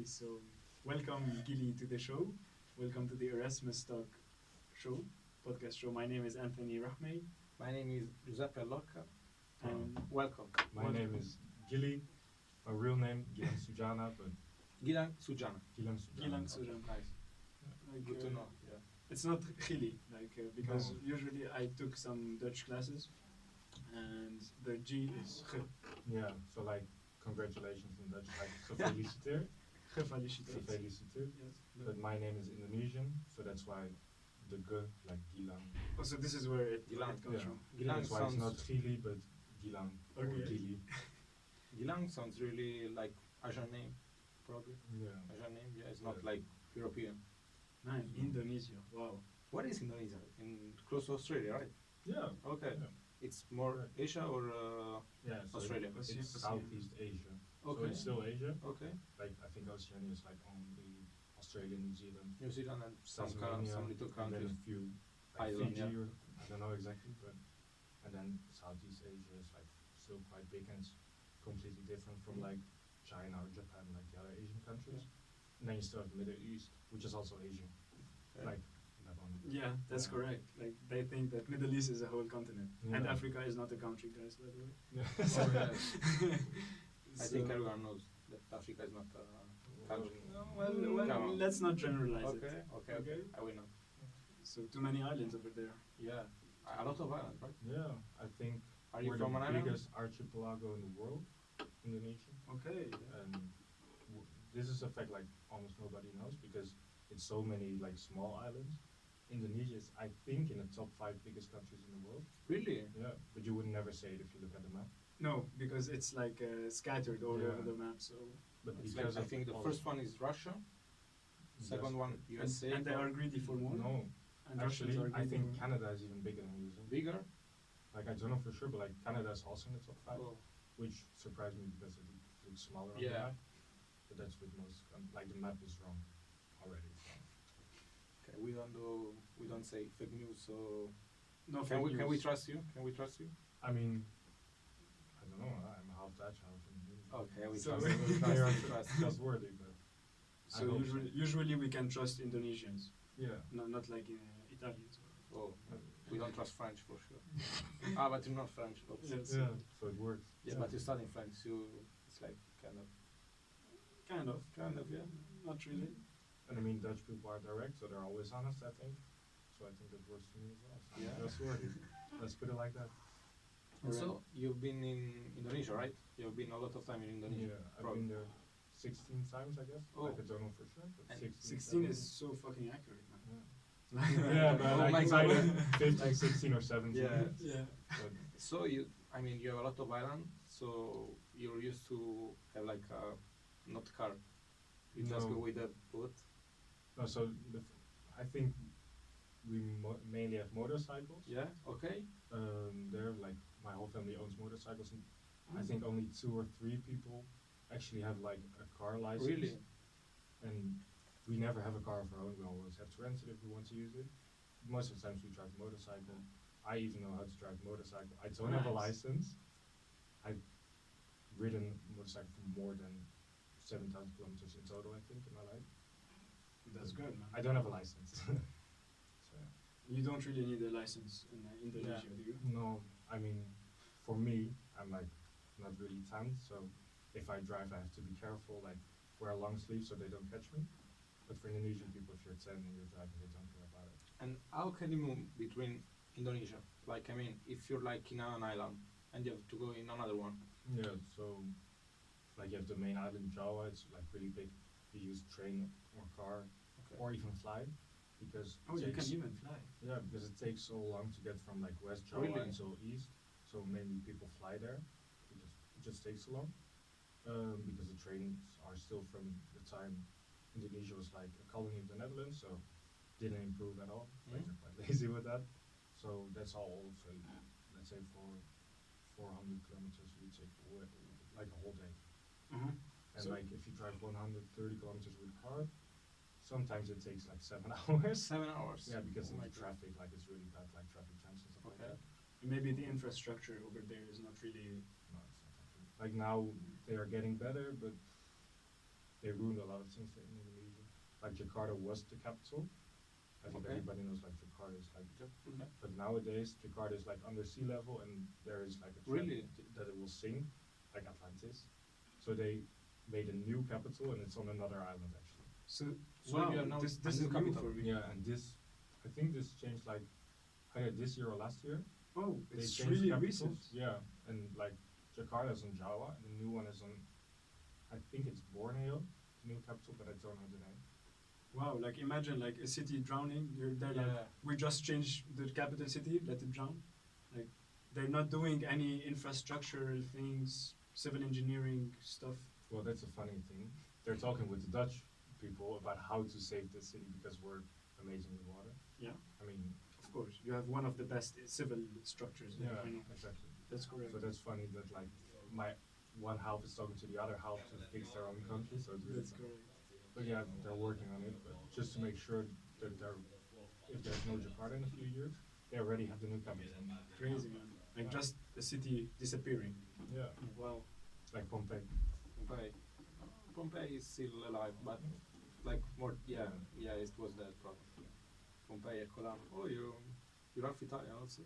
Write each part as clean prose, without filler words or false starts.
so welcome Gili to the show. Welcome to the ErasmusTalk show, podcast show. My name is Anthony Rahmey. My name is Giuseppe Allocca, And welcome. My name is Gili. My real name Gilang Sujana, but Gilang Sujana. Gilang Sujana. Gilang Sujan. Nice. Like, Good to know. Yeah. It's not Gili, because No. usually I took some Dutch classes, and the G is Yeah, so like congratulations in Dutch, like gefeliciteerd. gefeliciteerd. Gefeliciteerd. Yes. But my name is Indonesian, so that's why the G, like Gilang. Oh, so this is where it Gilang, comes Yeah. from. Gilang That's why it's not sounds Gili, but Gilang. Or Okay. Gili. Gilang sounds really like Asian name, probably. Yeah. Asian name, yeah. It's not Yeah. like European. Nice. Indonesia. Wow. What is Indonesia? In close to Australia, right? Yeah. Okay. Yeah. It's more Right. Asia or Yeah, so Australia. It's Oceania. Southeast Asia. So Okay. it's still Asia. Okay. Like I think Oceania is like only Australia, New Zealand, New Zealand and some Tasmania, little and then countries. a few like Island, Fiji yeah. or I don't know exactly, but and then Southeast Asia is like still quite big and it's completely different from like China or Japan, like the other Asian countries. And then you still have the Middle East, which is also Asian, Yeah. like Lebanon. Yeah, that's Yeah. correct. Like they think that Middle East is a whole continent, and Yeah. Africa is not a country, guys. By the way. Yeah. Oh, yes. I think So- everyone knows that Africa is not a country. Well, Come on. let's not generalize Okay, it. okay. I will not. So too many islands over there. Yeah. A lot of islands, right? Yeah, I think Are you we're from the an island? biggest archipelago in the world, Indonesia. Okay. And this is a fact like almost nobody knows because it's so many like small islands. Indonesia is, I think, in the top 5 biggest countries in the world. Really? Yeah, but you would never say it if you look at the map. No, because it's like scattered all Yeah. over the map. So But It's like, because I of think the all first one is Russia, second Yes. one USA. and they are greedy for more. No, And actually, Russians are I greedy think for- Canada is even bigger than USA. bigger. Like I don't know for sure, but like Canada is also in the top 5, Oh. which surprised me because it looks smaller on the Yeah. map. But that's with most, like the map is wrong already. So. Okay, we don't say fake news. So No, can fake we news. trust you? Can we trust you? I mean, I don't know. I'm half Dutch, half Indonesian. Okay, we So- trust. We They are trust. trustworthy, but I So hope usually we can trust Indonesians, yeah. not like Italians. Oh, we don't trust French for sure. But you're not French. Oops. Yes. Yeah, so it works. Yeah, but you're studying French. It's like kind of, Kind of, yeah. not really. And I mean, Dutch people are direct, so they're always honest, I think. So I think that works for me as well. So Yeah. trustworthy. Let's put it like that. And so you've been in Indonesia, right? You've been a lot of time in Indonesia. Yeah, I've Probably. been there 16 times, I guess. Oh. Like, I don't know for sure, but And 16 17. is so fucking accurate, man. Yeah, yeah but Oh like my it's God. either 15, 16, or 17. Yeah. Yeah. But So you have a lot of island. So you're used to have like a not car. You just No. go with a boat. no, so I think we mainly have motorcycles. Yeah. Okay. There, like my whole family owns motorcycles, and I think only 2 or 3 people actually have like a car license. Really? And we never have a car of our own. We always have to rent it if we want to use it. Most of the times we drive a motorcycle. I even know how to drive a motorcycle. I don't have a Nice. license. I've ridden a motorcycle for more than 7,000 kilometers in total, I think, in my life. That's good, man. I don't have a license. So, yeah. You don't really need a license in Indonesia, do you? No, I mean, for me, I'm like not really tanned, so if I drive, I have to be careful, like wear a long sleeve so they don't catch me. But for Indonesian people, if you're 10 and you're driving, they don't care about it. And how can you move between Indonesia? Like, I mean, if you're like in an island and you have to go in another one. Yeah, so like you have the main island Java, it's like really big. You use train or car Okay. or even fly because Oh, it you can takes- even fly. yeah, because it takes so long to get from like West Java Really? until East. So mainly people fly there because it just takes so long. Because the trains are still from the time Indonesia was like a colony of the Netherlands, so didn't improve at all. Like Mhm. they're quite lazy with that. So that's all. So let's say for 400 kilometers, you would take like a whole day. Uh-huh. And So- like if you drive 130 kilometers with a car, sometimes it takes like 7 hours. 7 hours. Yeah, because Oh of my the God. traffic, like it's really bad, like traffic jams and stuff like Okay. that. Maybe the infrastructure over there is not really. No, it's not that good. Like now they are getting better, but they ruined a lot of things in Indonesia. Like Jakarta was the capital. I think Okay. everybody knows like Jakarta is like, Okay. but nowadays Jakarta is like under sea level, and there is like a trend Really? that it will sink, like Atlantis. So they made a new capital, and it's on another island actually. So, So wow, you are now this a is new new capital. for me. Yeah, and this, I think this changed like either this year or last year. Oh, They it's changed really capitals. recent. Yeah, and like Jakarta is on Java, and the new one is on, I think it's Borneo, the new capital, but I don't know the name. Wow, like imagine like a city drowning. They're like, Yeah. we just changed the capital city, let it drown. Like they're not doing any infrastructural things, civil engineering stuff. Well, that's a funny thing. They're talking with the Dutch people about how to save the city because we're amazing with water. Yeah, I mean, of course. You have one of the best civil structures. yeah, I know. exactly. That's correct. So that's funny that like my one half is talking to the other half to fix their own country. So it's really That's funny. correct. But yeah, they're working on it. But just to make sure that if there's no Jakarta in a few years, they already have the new capital. Crazy man. Like Yeah. just a city disappearing. Yeah, Wow. like Pompeii. Pompeii. Pompeii is still alive, but like more. Yeah, yeah, it was that problem. Pompeii, eccola. Oh, you're half Italian also,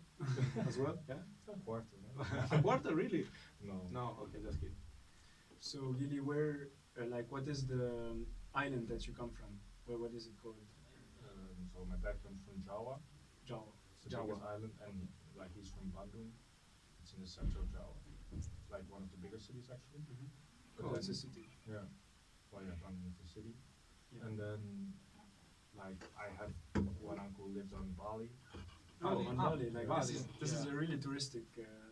as well. Yeah. It's a quarter, no? A quarter, really? No. No. Okay, just kidding. So Gili, where like what is the island that you come from? What is it called? So my dad comes from Java. Java. It's the Java. biggest island, and like he's from Bandung. It's in the center of Java. It's like one of the bigger cities actually. But Oh, then- it's a city. Yeah. Well, yeah, Bandung is the city. Yeah. And then, like, I had one uncle who lived on Bali. Oh, Bali. on Ah, Bali. Like Bali, this is yeah. a really touristic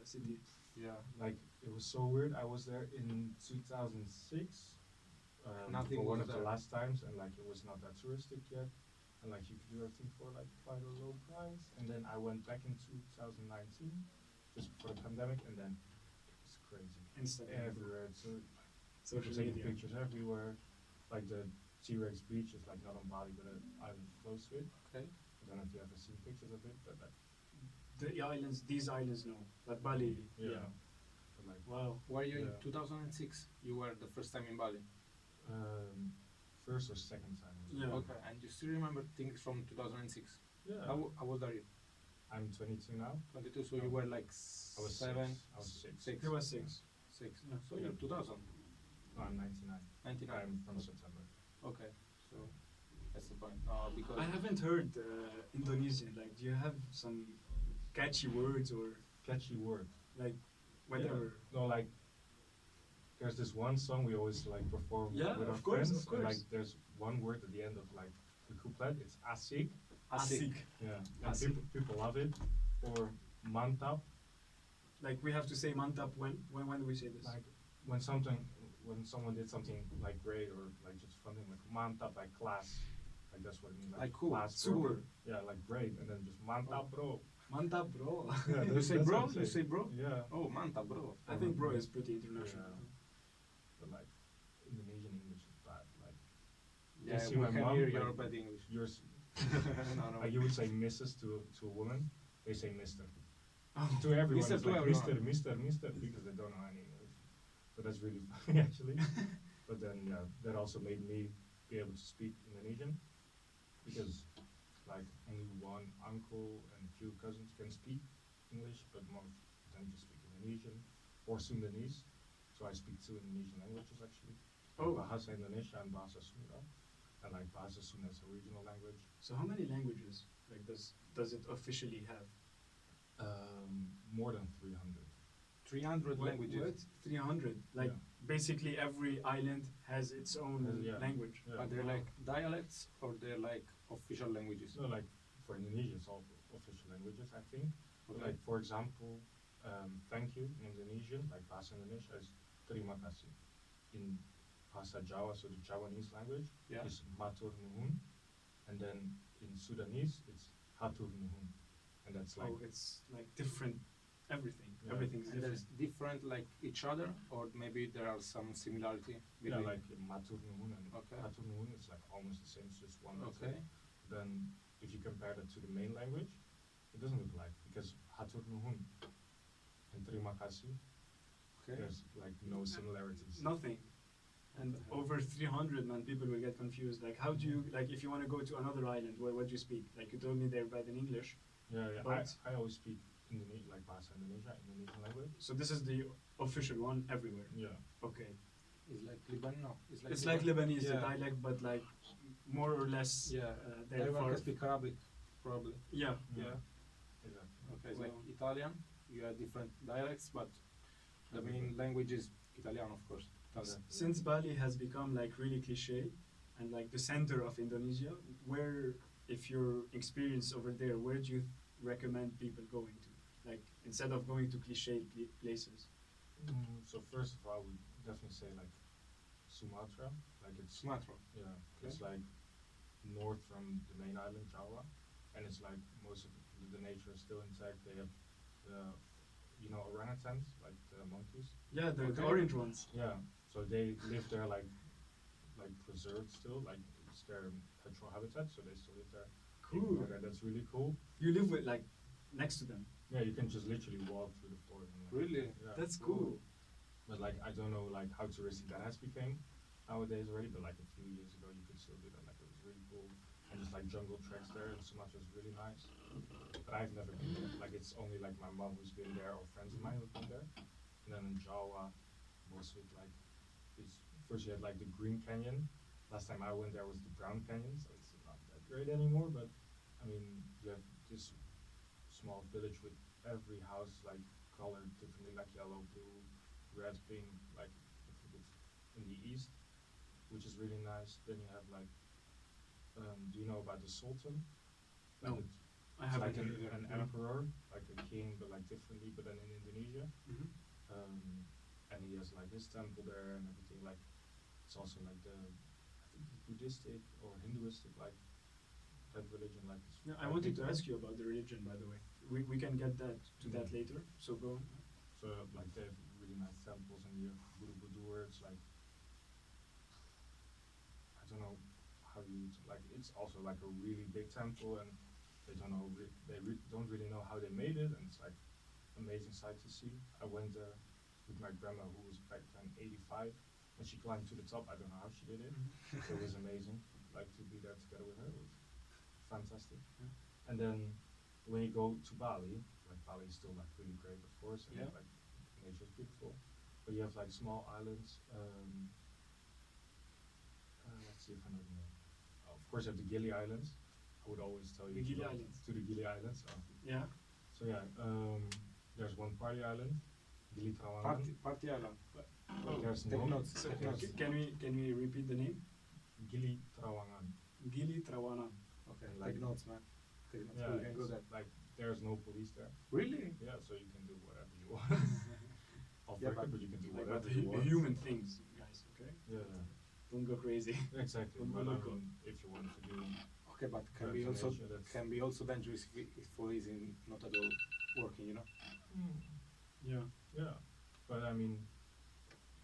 city. Yeah. Like, it was so weird. I was there in 2006 Nothing for one was of the there. last times, and like, it was not that touristic yet. And like, you could do everything for like quite a low price. And then I went back in 2019, just before the pandemic, and then it was crazy. Instagram. Everywhere. So Social people taking media. pictures everywhere. Like the T-Rex beach is like not on Bali, but an island close to it. Okay. I don't know if you ever seen pictures of it, but like, These islands, no. But Bali, yeah. But like, Wow. Were you in Yeah. 2006? You were the first time in Bali. first or second time. Yeah. Okay, and you still remember things from 2006? Yeah. How old are you? I'm 22 now. 22. So you were like I was seven. six. I was six. Six. He was 6. Six. Yeah. So you're 2000. No, I'm 99. 99. I'm from September. Okay, so that's the point. Because I haven't heard Indonesian. Like, do you have some catchy words or Catchy word. like whatever? No, like, there's this one song we always like perform Yeah, with our of course, friends. of course. And, like, there's one word at the end of like the couplet. It's asik. Asik. Yeah. And Asik. people love it. Or mantap. Like we have to say mantap when do we say this? Like when someone did something like great or like just something like mantap, like class, like that's what it means. Like cool, class, super. bro. Yeah, like great, and then just mantap, bro. Mantap, bro. Yeah, You say that's bro? what I'm You saying. say bro? Yeah, Oh, manta, bro. I think bro is pretty international. but like Indonesian English is bad. Like Yeah, see we my can mom, hear like, your bad English. yours, No, no. like you would say Mrs. to a woman, they say Mister. Oh. To everyone, Mister it's to like everyone. Mister, because they don't know any English. So that's really funny actually. But then yeah, that also made me be able to speak Indonesian because like only one uncle and a few cousins can speak English, but most of them just speak Indonesian or Sundanese. So I speak 2 Indonesian languages actually. Oh. Bahasa Indonesia and Bahasa Sunda. And like Bahasa Sunda is a regional language. So how many languages like does it officially have? More than 300. 300 languages. What? 300. Like Yeah. basically every island has its own Yeah. language. Yeah. Are they like dialects or they're like official languages? So like for Indonesia, it's all official languages, I think. But Okay. like for example, thank you in Indonesian, like Bahasa Indonesia is terima kasih. In Bahasa Jawa, so the Javanese language, Yeah. is matur nuhun, and then in Sudanese it's hatur nuhun, and that's like Oh, it's like different. Everything. Yeah. Everything's And different. there's different like each other, or maybe there are some similarity yeah, between. like matur nuhun and Okay. hatur nuhun is like almost the same, it's just one letter. Okay. Then if you compare that to the main language, it doesn't look like because hatur nuhun and terima kasih, Okay. there's like no similarities. Nothing. And over 300, man, people will get confused. Like, how do you, like, if you want to go to another island, what do you speak? Like, you told me they're bad in English. Yeah, yeah. But- I always speak Indonesian, like Bahasa Indonesia, Indonesian language. So this is the official one everywhere. Yeah. Okay. It's like Lebanon. No, It's like Lebanese, the Yeah. dialect, but like more or less. Yeah. They're Everyone far. can speak Arabic, probably. Yeah. Yeah. Exactly. Okay, So- like Italian, you have different dialects, but the main language is Italian, of course. Italian. Since Bali has become like really cliche and like the center of Indonesia, where, if your experience over there, where do you recommend people going to? Like, instead of going to cliche places. So first of all, I would definitely say like Sumatra, like it's Sumatra. yeah, it's like north from the main island Java, and it's like most of the nature is still intact. They have the orangutans, like the monkeys. Yeah, the Okay. orange ones. Yeah, so they live there like preserved still, like it's their natural habitat, so they still live there. Cool. That's really cool. You live with like next to them. Yeah, you can just literally walk through the forest. And, like, Really? Yeah. That's cool. But like I don't know like how touristic that has become nowadays already, but like a few years ago you could still do that. Like it was really cool. And just like jungle tracks there, and Sumatra is really nice. But I've never been there. Like it's only like my mom who's been there or friends of mine who've been there. And then in Jawa, most of it like it's first you had like the Green Canyon. Last time I went there was the Brown Canyon, so it's not that great anymore. But I mean you have this small village with every house like colored differently, like yellow, blue, red, pink, like I think it's in the east, which is really nice. Then you have like, do you know about the Sultan? Like No, I it's haven't like heard of an that. emperor, like a king, but like differently, but then in Indonesia. Mhm. And he has like his temple there and everything. Like it's also like the I think the Buddhistic or Hinduistic like that religion. Like it's Yeah, I quite wanted big to there. ask you about the religion, by the way. We can get that to that Mhm. later. So go. So like they have really nice temples and you have Borobudur. It's like I don't know how you like. It's also like a really big temple and they don't know don't really know how they made it and it's like amazing sight to see. I went there with my grandma who was back then 85 and she climbed to the top. I don't know how she did it. So it was amazing. Like to be there together with her. It was fantastic. Yeah. And then when you go to Bali, like Bali is still like really great, of course, and Yeah. like nature is beautiful, but you have like small islands. Let's see if I know the name. Of course, you have the Gili Islands. I would always tell you The to Gili go Islands. to the Gili Islands. Yeah. So yeah, there's one party island, Gili Trawangan. Party island. Oh, There's take no notes. So Take notes. can we repeat the name? Gili Trawangan. Gili Trawangan. Okay, Like- take notes, man. Take notes. Yeah, we can go it's there. like there's no police there. Really? Yeah, so you can do whatever you want. Off Yeah, record, but but you can do Like, whatever but you want. human things, guys. Okay. Yeah, Don't go crazy. exactly. Don't go But I loco. mean, if you want to do, Okay, but can Yeah, be to also nature, that's- can be also dangerous if police is not at all working, you know. Yeah. yeah. But I mean,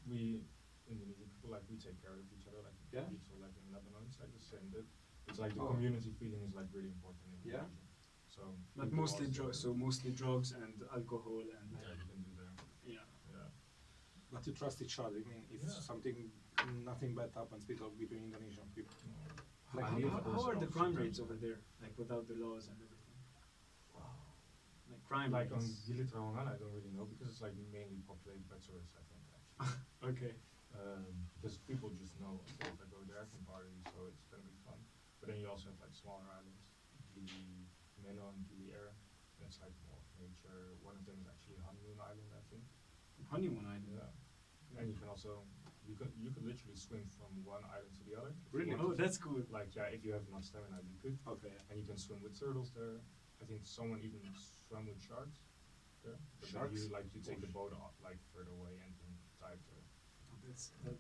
we Indonesian people like we take care of each other, like Yeah. so like in Lebanon, it's like the same. That it's like the Oh. community feeling is like really important in Yeah. Indonesia. So But people mostly also- drugs. So mostly drugs and alcohol and Yeah, you can do that. yeah. Yeah. But you trust each other. I mean, if Yeah. something, nothing bad happens between Indonesian people. Like, I live, how of course, are the on crime sometimes, rates over there? Like without the laws and everything. Like crime Like on rates. Gili Trawangan, I don't really know because it's like mainly populated by tourists, I think actually. Okay. Because people just know okay, if I go there I can party, so it's gonna be fun. But then you also have like smaller islands, Gili Meno and Gili Air, and it's like more of nature. One of them is actually Honeymoon Island, I think. Honeymoon Island. Yeah. And you can also you could literally swim from one island to the other. if you Really? want Oh, to. that's cool. Like yeah, if you have enough stamina, you could. Okay. And you can swim with turtles there. I think someone even swam with sharks there. But then Sharks? you take the boat off, like further away and then dive there.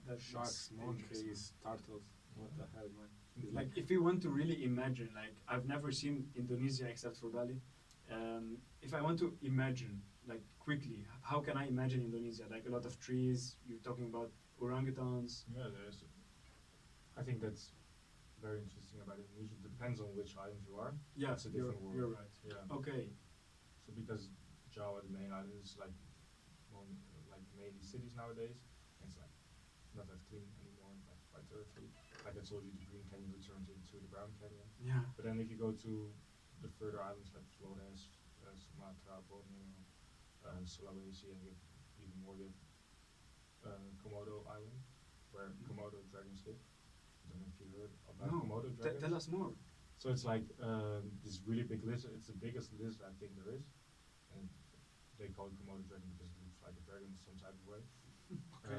That Sharks, looks dangerous, monkeys, turtles. What the hell, man? It's man. Like if you want to really imagine, like I've never seen Indonesia except for Bali. If I want to imagine, like quickly, how can I imagine Indonesia? Like a lot of trees. You're talking about orangutans. Yeah, there's. I think that's very interesting about Indonesia. Depends on which island you are. Yeah, It's a different world. you're right. Yeah. Okay. So because Java, the main island, is like, like mainly cities nowadays, and it's like not that clean anymore. quite earthy. Like I told you, the Green Canyon turns into the Brown Canyon. Yeah. But then if you go to the further islands like Flores, Sumatra, Borneo, Sulawesi, and you have even more, you have Komodo Island, where Komodo dragons live. I don't know if you heard about No. Komodo dragons. Tell us more. So it's like this really big lizard. It's the biggest lizard I think there is, and they call it Komodo dragon because it looks like a dragon in some type of way. Okay.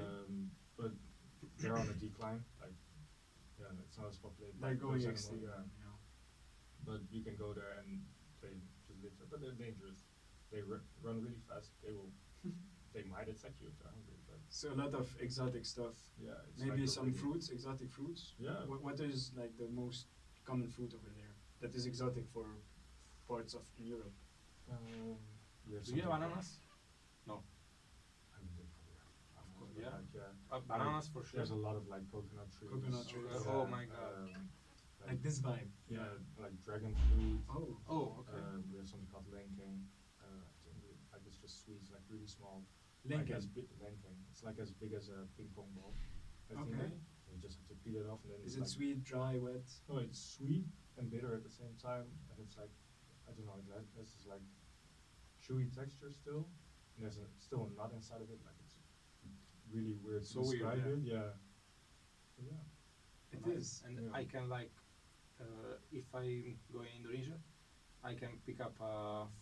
But they're on a decline. Like, yeah, it's not as populated. They're like going those extinct. animals, yeah. Yeah. But you can go there and they just live there. But they're dangerous. They run really fast. They might attack you if they're hungry. But So a lot of exotic stuff. yeah, it's Maybe like a some really- fruits, exotic fruits. Yeah. What is like the most common fruit over there that is exotic for parts of in Europe? We have Do you have something- ananas? No. I mean, they probably have ananas, course, but yeah. like, Bananas for sure. There's a lot of like coconut trees. Coconut trees. Okay. Oh my God. Like this vibe. Yeah, like dragon fruit. Oh. Oh, okay. We have something called lenkeng. I think like it's just sweets, like really small. Lincoln. Like as big, lenkeng. It's like as big as a ping pong ball. I think. Okay. You just have to peel it off, and then Is it's it like, sweet, dry, wet? No, it's sweet and bitter at the same time, and it's like, I don't know, it has this like chewy texture still, and there's still a nut inside of it. Like it's really weird to So weird, describe yeah. it. Yeah. But yeah. It Nice. is. And Yeah. I can like, if I go in Indonesia, I can pick up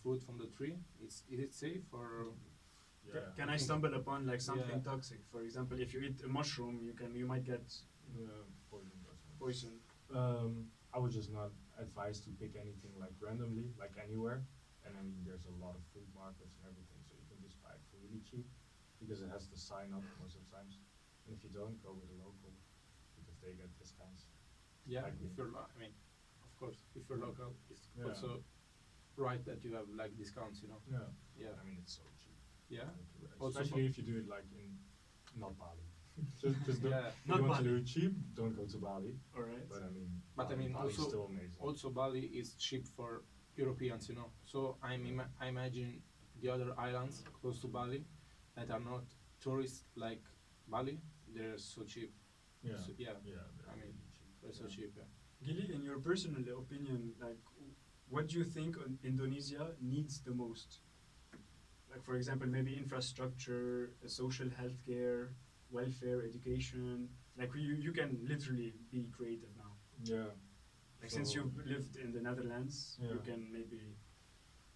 fruit from the tree. Is it safe or? Yeah. Can I stumble upon like something Yeah. toxic? For example, if you eat a mushroom, you might get Poison or something. poison. I would just not advise to pick anything like randomly, like anywhere. And I mean, there's a lot of food markets and everything, so you can just buy it for really cheap because it has the sign up most of the times. And if you don't, go with a local because they get discounts. Yeah, Like if me. you're, I mean, of course, if you're local, it's Yeah. also right that you have like discounts, you know. Yeah. Yeah. I mean, it's so cheap. Yeah. Like, Also especially for- if you do it like in not Bali. just don't, Yeah. if Not you want to Bali. do it cheap, don't go to Bali. All right. But I mean, But I mean, Bali's also- still amazing. Also, Bali is cheap for Europeans, you know. So I imagine the other islands close to Bali that are not tourist like Bali, they're so cheap. yeah. So, yeah, Yeah. They're I mean, really cheap. they're so Yeah. cheap. Yeah. Gili, in your personal opinion, like, what do you think Indonesia needs the most? Like, for example, maybe infrastructure, social healthcare, welfare, education. Like, you can literally be creative now. Yeah. Like, since So- you've lived in the Netherlands, you Yeah. can maybe.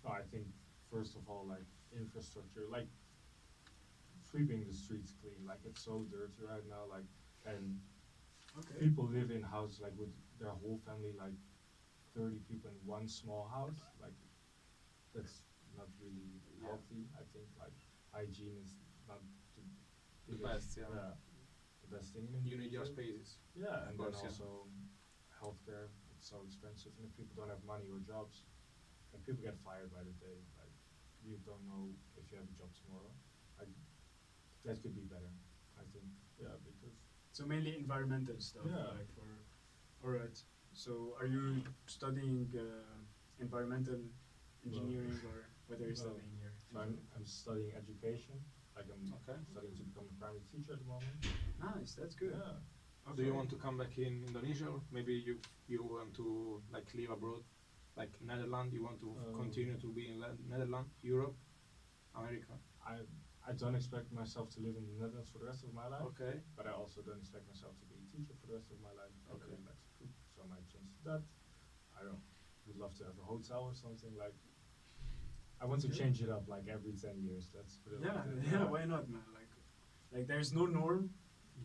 No, I think first of all, like infrastructure, like sweeping the streets clean. Like it's so dirty right now. Like, and Okay. people live in houses like with their whole family, like 30 people in one small house. Like that's not really Yeah. healthy. I think like hygiene is not the The biggest- best, yeah. the best thing in You need your Indonesia. spaces. Yeah, Of and course, then yeah. also healthcare. It's so expensive, and if people don't have money or jobs, and people get fired by the day, like you don't know if you have a job tomorrow. Like that could be better, I think. Yeah, because So mainly environmental stuff. Yeah. Like for. All right. So are you studying environmental engineering or what are you No. studying here? so I'm studying education. Like I'm Okay. studying to become a primary teacher at the moment. Nice. That's good. Yeah. Do you want to come back in Indonesia, or maybe you want to like live abroad, like Netherlands? You want to continue to be in Netherlands, Europe, America? I don't expect myself to live in the Netherlands for the rest of my life. Okay. But I also don't expect myself to be a teacher for the rest of my life. I Okay. really like to cook, so I might change to that. I don't. Would love to have a hotel or something like. I want to Okay. change it up like every 10 years. Let's put it Yeah, like that. yeah, why not, man? Like there's no norm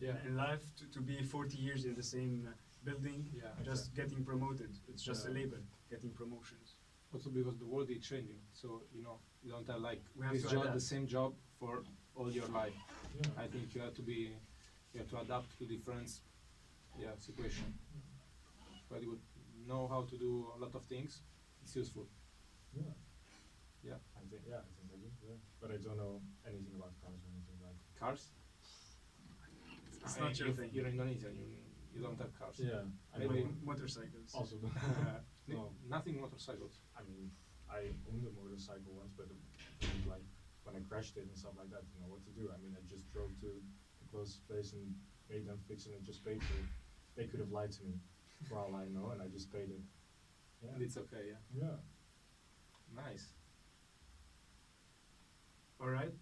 Yeah. in life to be 40 years in the same building, Yeah. just getting promoted. It's just a Yeah. label, getting promotions. Also because the world is changing, so you know you don't have like We have this to job, adapt. the same job for all your life. Yeah. I think you have to adapt to different situation. But you would know how to do a lot of things. It's useful. Yeah. Yeah. I think I do. Yeah. But I don't know anything about cars or anything like. Cars. It's I not mean, your if thing. You're Indonesian. You don't have cars. Yeah. I Maybe- know. Motorcycles. Also. No. Nothing motorcycles. I mean, I owned a motorcycle once, but like when I crashed it and stuff like that, I didn't know what to do. I mean, I just drove to the closest place and made them fix it and just paid for it. They could have lied to me, for all I know, and I just paid it. And Yeah. it's okay, yeah. Yeah. Nice. All right,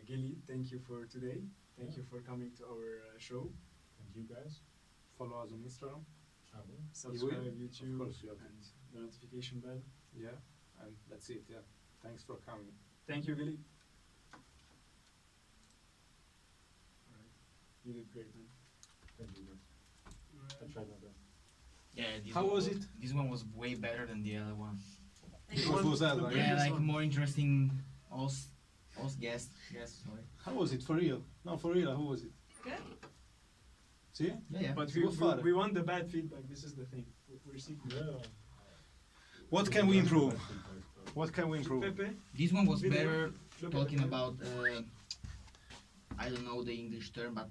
Gilly, thank you for today. Thank you for coming to our show. Thank you guys. Follow us on Instagram. I will. Subscribe Of YouTube course you have to. and the notification bell. Yeah. And that's it, yeah. Thanks for coming. Thank you, Gilly. All right, you did great, man. Thank you guys. I tried my best. Yeah, this How one was it? This one was way better than the other one. What was that The like? Yeah, previous like one. more interesting. Us guest. Sorry. How was it for real? No, for real, how was it? Good. See? Yeah. But It's we, good fun. we want the bad feedback. This is the thing. We're seeking. Yeah. What can we improve? What can we improve? Pepe, This one was Video. better look at talking the- about. I don't know the English term, but